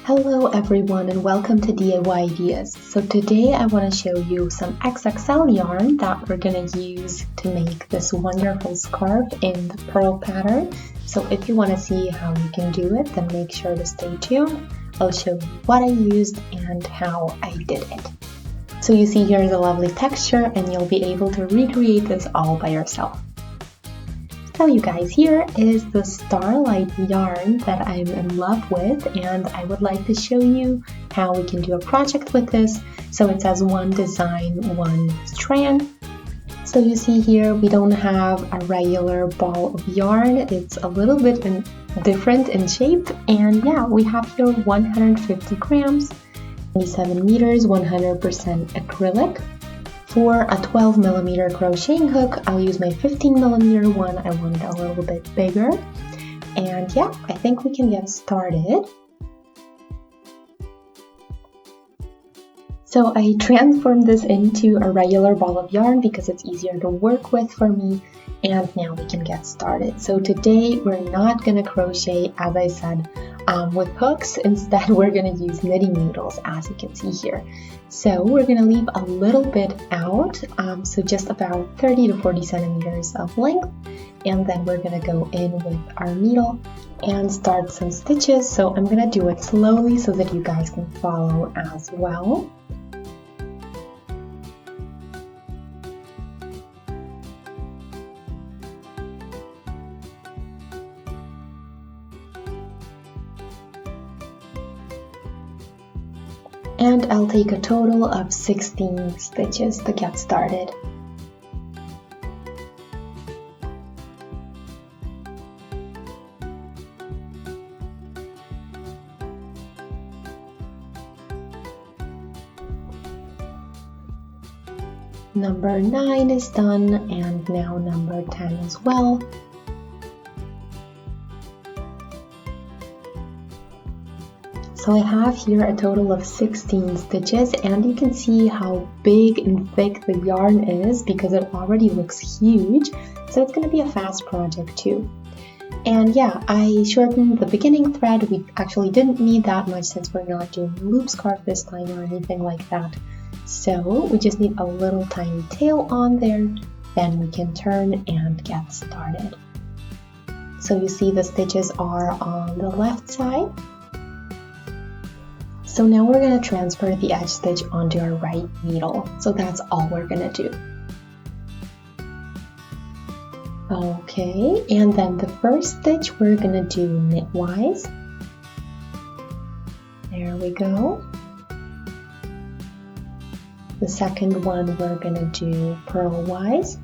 Hello everyone and welcome to DIY Ideas. So today I want to show you some XXL yarn that we're going to use to make this wonderful scarf in the pearl pattern. So if you want to see how you can do it, then make sure to stay tuned. I'll show you what I used and how I did it. So you see here's a lovely texture and you'll be able to recreate this all by yourself. So you guys, here is the Starlight yarn that I'm in love with, and I would like to show you how we can do a project with this. So it says one design, one strand. So you see here we don't have a regular ball of yarn, it's a little bit different in shape, and yeah, we have here 150 grams, 27 meters, 100% acrylic. For a 12mm crocheting hook, I'll use my 15mm one. I want it a little bit bigger. And yeah, I think we can get started. So I transformed this into a regular ball of yarn because it's easier to work with for me. And now we can get started. So today we're not going to crochet, as I said, with hooks. Instead, we're going to use knitting needles, as you can see here. So we're going to leave a little bit out, so just about 30 to 40 centimeters of length. And then we're going to go in with our needle and start some stitches. So I'm going to do it slowly so that you guys can follow as well. And I'll take a total of 16 stitches to get started. Number 9 is done, and now number 10 as well. So I have here a total of 16 stitches, and you can see how big and thick the yarn is because it already looks huge. So it's going to be a fast project too. And yeah, I shortened the beginning thread. We actually didn't need that much since we're not doing a loop scarf this time or anything like that. So we just need a little tiny tail on there. Then we can turn and get started. So you see the stitches are on the left side. So now we're going to transfer the edge stitch onto our right needle. So that's all we're going to do. Okay, and then the first stitch we're going to do knitwise. There we go. The second one we're going to do purlwise.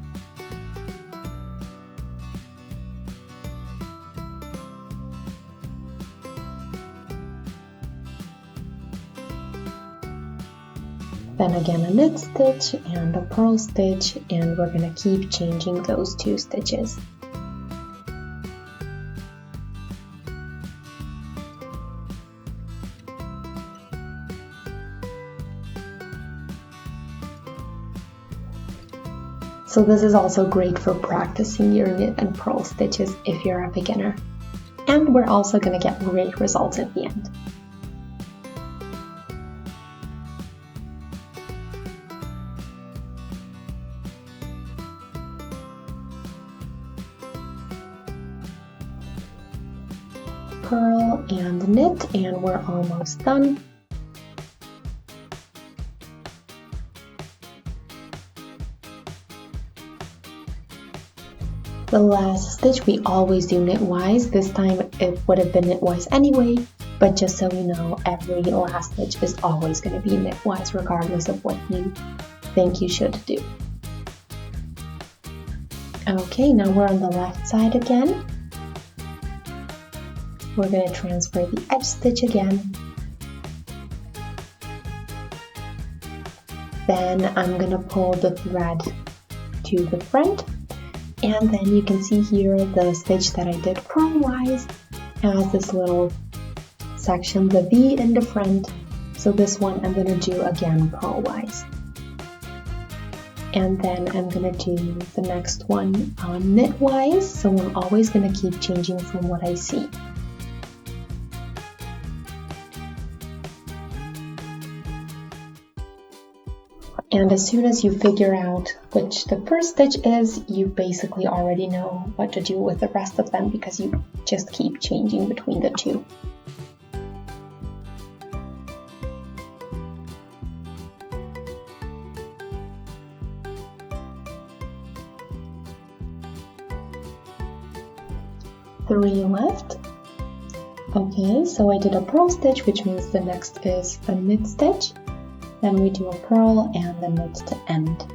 Then again a knit stitch and a purl stitch, and we're going to keep changing those two stitches. So this is also great for practicing your knit and purl stitches if you're a beginner. And we're also going to get great results at the end. Purl and knit, and we're almost done. The last stitch we always do knitwise. This time it would have been knitwise anyway, but just so you know, every last stitch is always going to be knitwise regardless of what you think you should do. Okay, now we're on the left side again. We're going to transfer the edge stitch again. Then I'm going to pull the thread to the front, and then you can see here the stitch that I did purlwise has this little section, the V in the front. So this one I'm going to do again purlwise. And then I'm going to do the next one knitwise, so I'm always going to keep changing from what I see. And as soon as you figure out which the first stitch is, you basically already know what to do with the rest of them because you just keep changing between the two. Three left. Okay, so I did a purl stitch, which means the next is a knit stitch. Then we do a purl and the knit to end.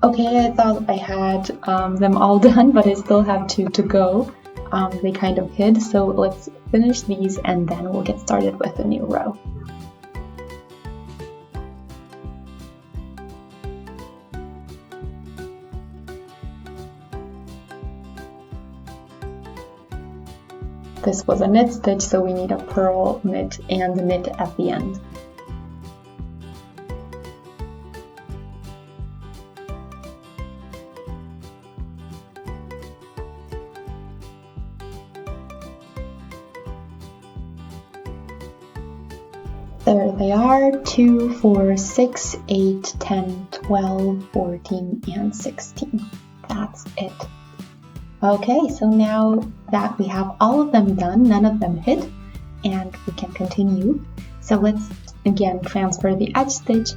Okay, I thought I had them all done, but I still have two to go. They kind of hid, so let's finish these and then we'll get started with a new row. This was a knit stitch, so we need a purl, knit, and knit at the end. There they are, 2, 4, 6, 8, 10, 12, 14, and 16. That's it. Okay, so now that we have all of them done, none of them hit, and we can continue. So let's again transfer the edge stitch,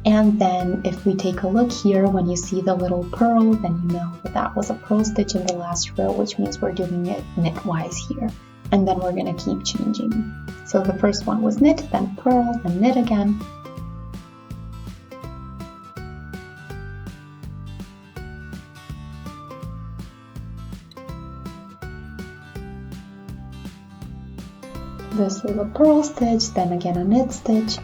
and then if we take a look here, when you see the little purl, then you know that that was a purl stitch in the last row, which means we're doing it knitwise here. And then we're going to keep changing. So the first one was knit, then purl, then knit again. This is a purl stitch, then again a knit stitch.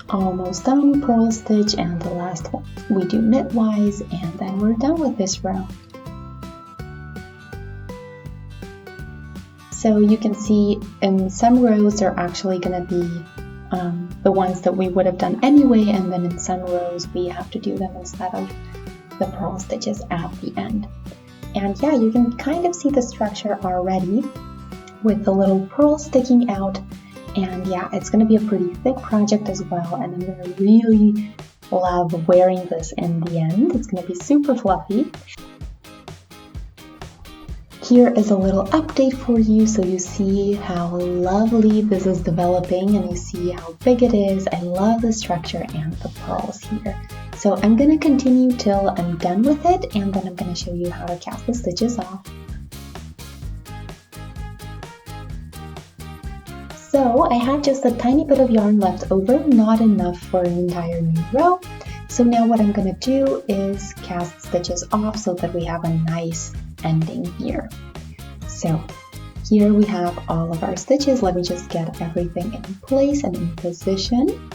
Almost done, purl stitch, and the last one we do knitwise, and then we're done with this row. So you can see in some rows they're actually going to be the ones that we would have done anyway, and then in some rows we have to do them instead of the purl stitches at the end. And yeah, you can kind of see the structure already with the little purl sticking out. And yeah, it's going to be a pretty thick project as well, and I'm going to really love wearing this in the end. It's going to be super fluffy. Here is a little update for you, so you see how lovely this is developing and you see how big it is. I love the structure and the pearls here. So I'm going to continue till I'm done with it, and then I'm going to show you how to cast the stitches off. So I have just a tiny bit of yarn left over, not enough for an entire new row. So now what I'm going to do is cast stitches off so that we have a nice ending here. So here we have all of our stitches. Let me just get everything in place and in position.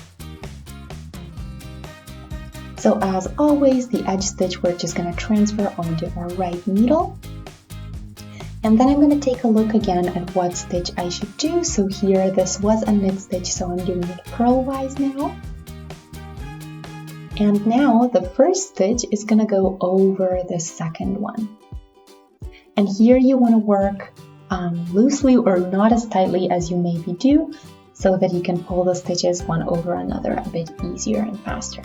So as always, the edge stitch we're just going to transfer onto our right needle. And then I'm going to take a look again at what stitch I should do. So here, this was a knit stitch, so I'm doing it purlwise now. And now the first stitch is going to go over the second one. And here you want to work loosely or not as tightly as you maybe do, so that you can pull the stitches one over another a bit easier and faster.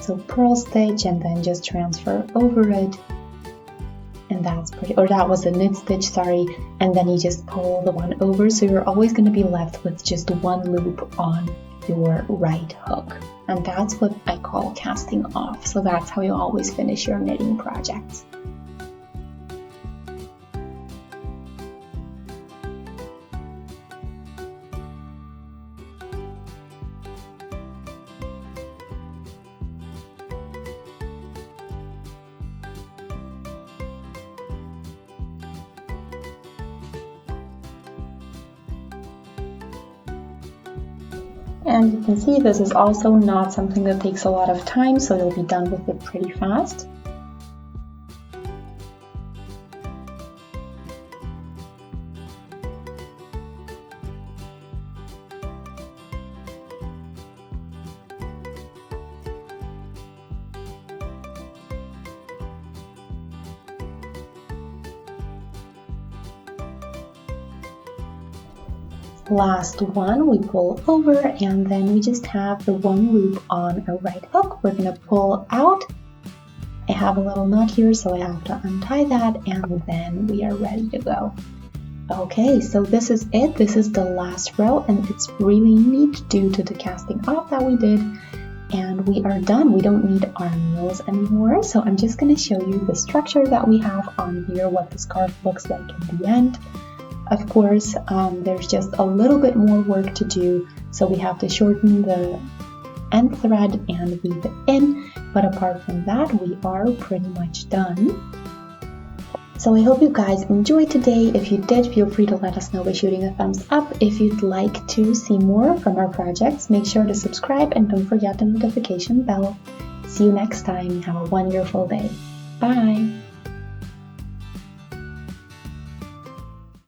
So purl stitch and then just transfer over it, and that's pretty, or that was a knit stitch, sorry, and then you just pull the one over, so you're always going to be left with just one loop on your right hook, and that's what I call casting off. So that's how you always finish your knitting projects. And you can see this is also not something that takes a lot of time, so you'll be done with it pretty fast. Last one, we pull over, and then we just have the one loop on a right hook. We're gonna pull out. I have a little knot here, so I have to untie that, and then we are ready to go. Okay, so this is it. This is the last row, and it's really neat due to the casting off that we did. And we are done. We don't need armholes anymore. So I'm just gonna show you the structure that we have on here, what the scarf looks like at the end. Of course, there's just a little bit more work to do, so we have to shorten the end thread and weave it in, but apart from that, we are pretty much done. So I hope you guys enjoyed today. If you did, feel free to let us know by shooting a thumbs up. If you'd like to see more from our projects, make sure to subscribe and don't forget the notification bell. See you next time. Have a wonderful day. Bye!